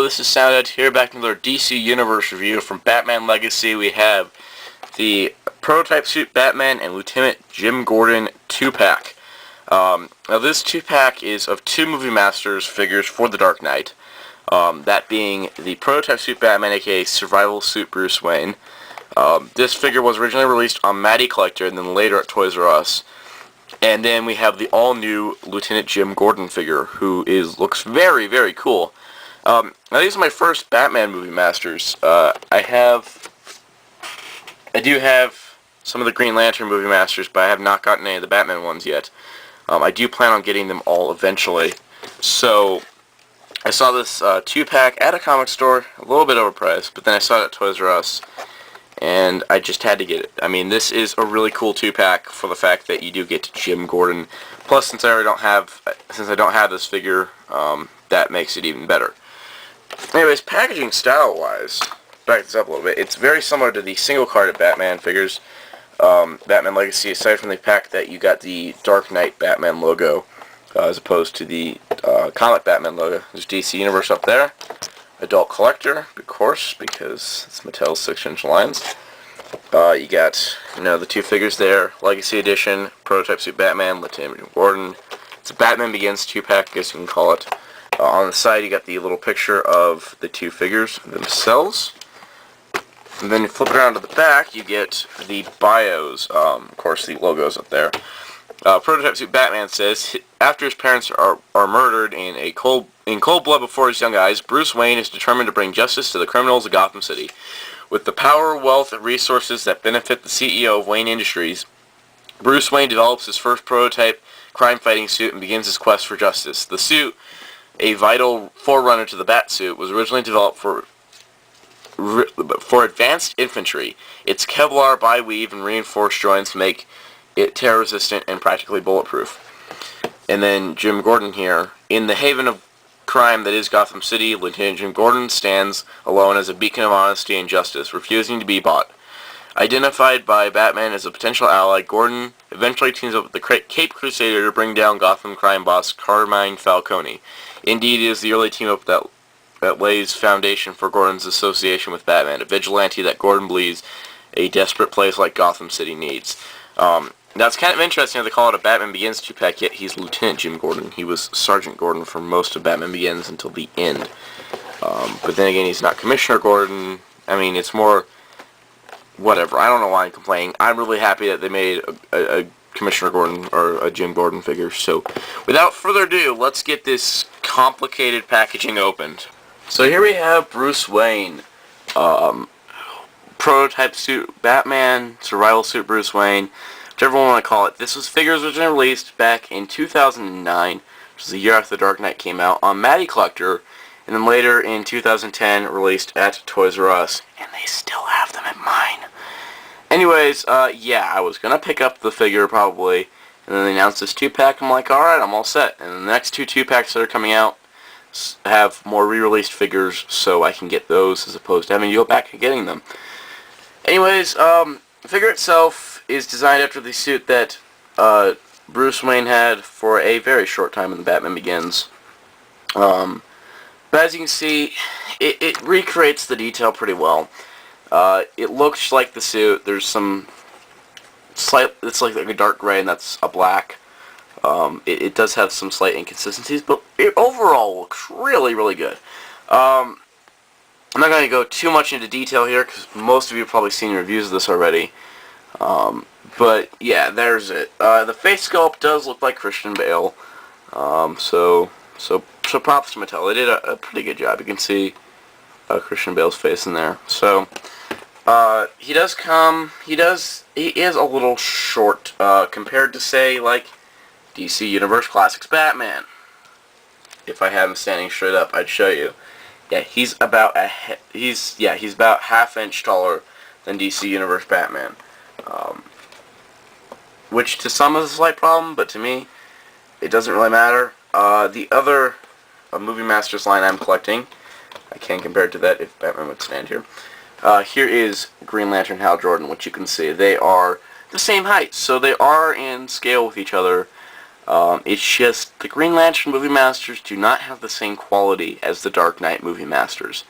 this is Soundout here, back with another DC Universe review from Batman Legacy. We have the prototype suit Batman and Lieutenant Jim Gordon 2-pack. Now this 2-pack is of two Movie Masters figures for the Dark Knight. That being the prototype suit Batman, aka Survival Suit Bruce Wayne. This figure was originally released on Matty Collector and then later at Toys R Us. And then we have the all-new Lieutenant Jim Gordon figure, who looks very, very cool. Now these are my first Batman Movie Masters. I do have some of the Green Lantern Movie Masters, but I have not gotten any of the Batman ones yet. I do plan on getting them all eventually. So, I saw this 2-pack at a comic store, a little bit overpriced, but then I saw it at Toys R Us, and I just had to get it. I mean, this is a really cool 2-pack for the fact that you do get Jim Gordon. Plus, since I don't have this figure, that makes it even better. Anyways, packaging style-wise, back this up a little bit, it's very similar to the single-carded Batman figures, Batman Legacy, aside from the fact that you got the Dark Knight Batman logo, as opposed to the comic Batman logo. There's DC Universe up there. Adult Collector, of course, because it's Mattel's 6-inch lines. You got, the two figures there. Legacy Edition, Prototype Suit Batman, Lieutenant Jim Gordon. It's a Batman Begins 2-pack, I guess you can call it. On the side, you got the little picture of the two figures themselves. And then you flip it around to the back, you get the bios, of course, the logos up there. Prototype Suit Batman says, after his parents are murdered in cold blood before his young eyes, Bruce Wayne is determined to bring justice to the criminals of Gotham City. With the power, wealth, and resources that benefit the CEO of Wayne Industries, Bruce Wayne develops his first prototype crime-fighting suit and begins his quest for justice. The suit, a vital forerunner to the Batsuit, was originally developed for advanced infantry. Its Kevlar, bi-weave, and reinforced joints make it tear-resistant and practically bulletproof. And then Jim Gordon here. In the haven of crime that is Gotham City, Lieutenant Jim Gordon stands alone as a beacon of honesty and justice, refusing to be bought. Identified by Batman as a potential ally, Gordon eventually teams up with the Cape Crusader to bring down Gotham crime boss Carmine Falcone. Indeed, it is the early team-up that lays foundation for Gordon's association with Batman, a vigilante that Gordon believes a desperate place like Gotham City needs. Now, it's kind of interesting how they call it a Batman Begins 2-pack, yet he's Lieutenant Jim Gordon. He was Sergeant Gordon for most of Batman Begins until the end. But then again, he's not Commissioner Gordon. I mean, it's more whatever. I don't know why I'm complaining. I'm really happy that they made a Commissioner Gordon or a Jim Gordon figure. So, without further ado, let's get this complicated packaging opened. So here we have Bruce Wayne, prototype suit Batman, survival suit Bruce Wayne, whichever one you want to call it. This figures originally released back in 2009, which is the year after The Dark Knight came out, on Matty Collector, and then later in 2010 released at Toys R Us, and they still have them at mine. Anyways, yeah, I was gonna pick up the figure probably, and then they announced this 2-pack. I'm like, alright, I'm all set. And the next two 2-packs that are coming out have more re-released figures, so I can get those as opposed to having to go back and getting them. Anyways, the figure itself is designed after the suit that Bruce Wayne had for a very short time in the Batman Begins. But as you can see, it recreates the detail pretty well. It looks like the suit. There's some it's like a dark gray, and that's a black. It does have some slight inconsistencies, but it overall looks really, really good. I'm not going to go too much into detail here, because most of you have probably seen reviews of this already. But, yeah, there's it. The face sculpt does look like Christian Bale. So props to Mattel. They did a pretty good job. You can see Christian Bale's face in there. So, he is a little short, compared to, say, like, DC Universe Classics Batman. If I had him standing straight up, I'd show you. Yeah, he's about half-inch taller than DC Universe Batman. Which to some is a slight problem, but to me, it doesn't really matter. The other Movie Masters line I'm collecting, I can compare it to that if Batman would stand here. Here is Green Lantern Hal Jordan, which you can see. They are the same height, so they are in scale with each other. It's just the Green Lantern Movie Masters do not have the same quality as the Dark Knight Movie Masters.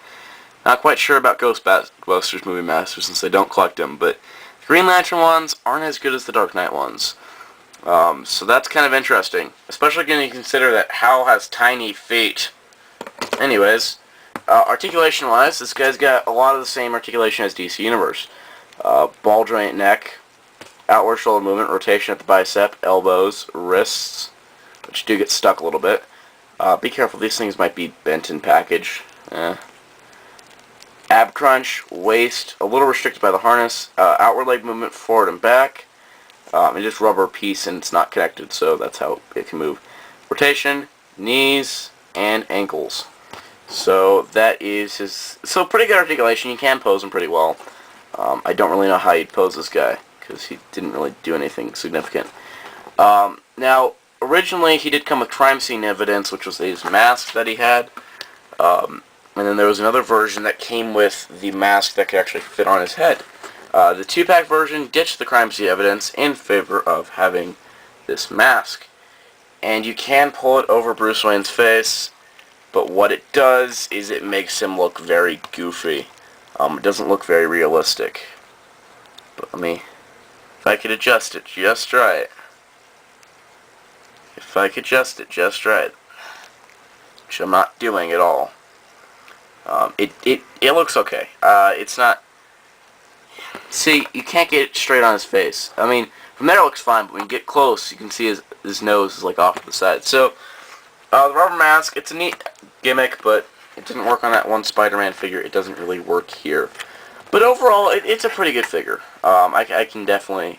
Not quite sure about Ghostbusters Movie Masters since I don't collect them, but the Green Lantern ones aren't as good as the Dark Knight ones. So that's kind of interesting, especially when you consider that Hal has tiny feet. Anyways, articulation-wise, this guy's got a lot of the same articulation as DC Universe. Ball joint neck, outward shoulder movement, rotation at the bicep, elbows, wrists, which do get stuck a little bit. Be careful, these things might be bent in package. Ab crunch, waist, a little restricted by the harness, outward leg movement forward and back. It's just rubber piece and it's not connected, so that's how it can move. Rotation, knees, and ankles. So that is his... So pretty good articulation. You can pose him pretty well. I don't really know how you'd pose this guy, because he didn't really do anything significant. Now, originally he did come with crime scene evidence, which was his mask that he had. And then there was another version that came with the mask that could actually fit on his head. The 2-pack version ditched the crime scene evidence in favor of having this mask. And you can pull it over Bruce Wayne's face, but what it does is it makes him look very goofy. It doesn't look very realistic. But if I could adjust it just right. If I could adjust it just right. Which I'm not doing at all. It looks okay. It's not... See, you can't get it straight on his face. From there it looks fine, but when you get close, you can see his nose is like off to the side. So, the rubber mask, it's a neat gimmick, but it didn't work on that one Spider-Man figure. It doesn't really work here. But overall, it's a pretty good figure. I can definitely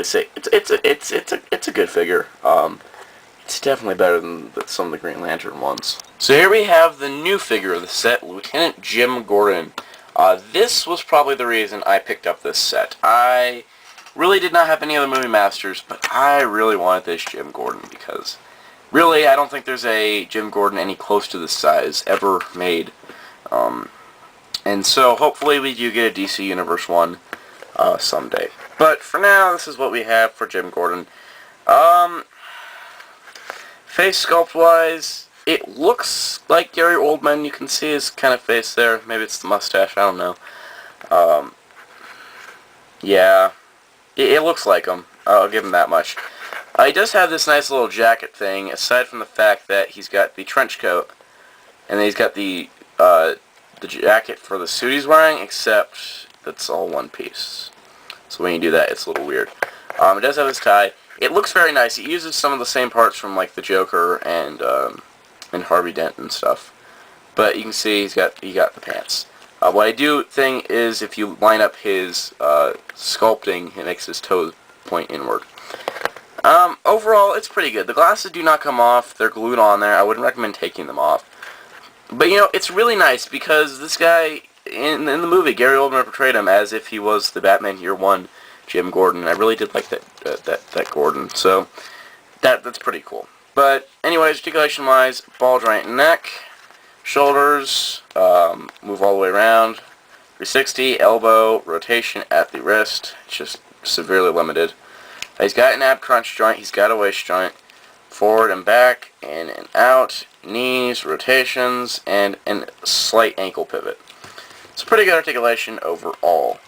say it's a good figure. It's definitely better than some of the Green Lantern ones. So here we have the new figure of the set, Lieutenant Jim Gordan. This was probably the reason I picked up this set. I really did not have any other Movie Masters, but I really wanted this Jim Gordan because, really, I don't think there's a Jim Gordan any close to this size ever made. And so, hopefully we do get a DC Universe one someday. But for now, this is what we have for Jim Gordan. Face sculpt-wise, it looks like Gary Oldman. You can see his kind of face there. Maybe it's the mustache. I don't know. Yeah. It looks like him. I'll give him that much. He does have this nice little jacket thing, aside from the fact that he's got the trench coat, and then he's got the jacket for the suit he's wearing, except that's all one piece. So when you do that, it's a little weird. It does have his tie. It looks very nice. It uses some of the same parts from like the Joker and Harvey Dent and stuff. But you can see he got the pants. What I do think is if you line up his sculpting, it makes his toes point inward. Overall, it's pretty good. The glasses do not come off. They're glued on there. I wouldn't recommend taking them off. But, it's really nice because this guy, in the movie, Gary Oldman portrayed him as if he was the Batman Year One Jim Gordan. I really did like that Gordan. So, that's pretty cool. But, anyways, articulation-wise, ball joint neck, shoulders, move all the way around, 360, elbow, rotation at the wrist, it's just severely limited. He's got an ab crunch joint, he's got a waist joint, forward and back, in and out, knees, rotations, and a slight ankle pivot. It's pretty good articulation overall.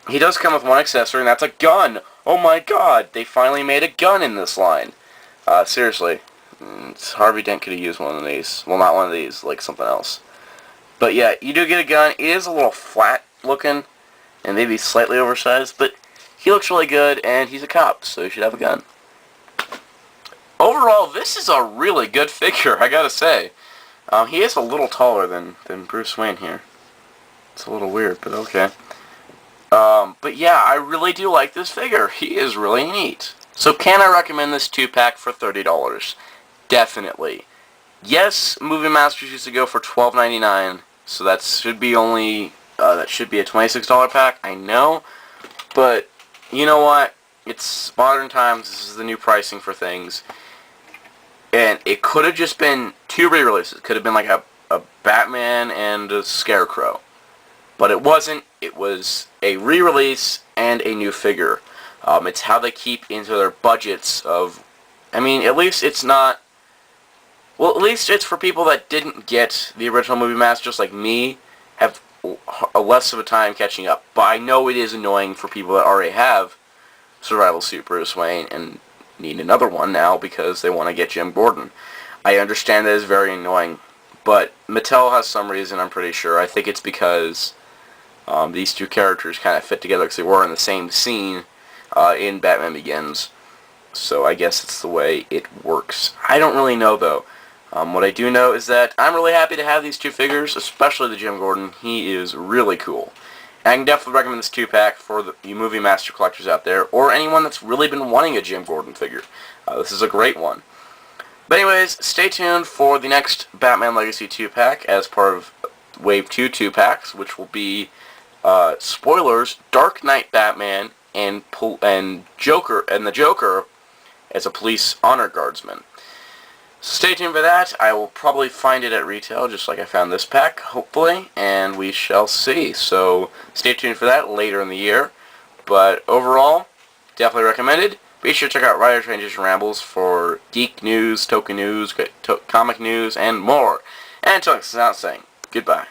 He does come with one accessory, and that's a gun! Oh my god, they finally made a gun in this line. Seriously. Harvey Dent could have used one of these. Well, not one of these, like something else. But yeah, you do get a gun. It is a little flat looking, and maybe slightly oversized, but he looks really good, and he's a cop, so he should have a gun. Overall, this is a really good figure, I gotta say. He is a little taller than Bruce Wayne here. It's a little weird, but okay. But yeah, I really do like this figure. He is really neat. So can I recommend this 2-pack for $30? Definitely. Yes, Movie Masters used to go for $12.99, so that should be only a $26 pack. I know, but you know what? It's modern times. This is the new pricing for things, and it could have just been 2 re-releases. It could have been like a Batman and a Scarecrow, but it wasn't. It was a re-release and a new figure. It's how they keep into their budgets of, I mean, at least it's not, well, at least it's for people that didn't get the original movie mask, just like me, have a less of a time catching up. But I know it is annoying for people that already have Survival Suit Bruce Wayne and need another one now because they want to get Jim Gordon. I understand that it's very annoying, but Mattel has some reason, I'm pretty sure. I think it's because these two characters kind of fit together because they were in the same scene in Batman Begins. So I guess it's the way it works. I don't really know, though. What I do know is that I'm really happy to have these two figures, especially the Jim Gordon. He is really cool. And I can definitely recommend this 2-pack for you movie master collectors out there, or anyone that's really been wanting a Jim Gordon figure. This is a great one. But anyways, stay tuned for the next Batman Legacy 2-pack as part of Wave 2 2-packs, which will be, spoilers, Dark Knight Batman and Joker, and the Joker as a police honor guardsman. So stay tuned for that. I will probably find it at retail, just like I found this pack, hopefully, and we shall see. So stay tuned for that later in the year. But overall, definitely recommended. Be sure to check out Writer Transition Rambles for geek news, token news, comic news, and more. And until next time, saying goodbye.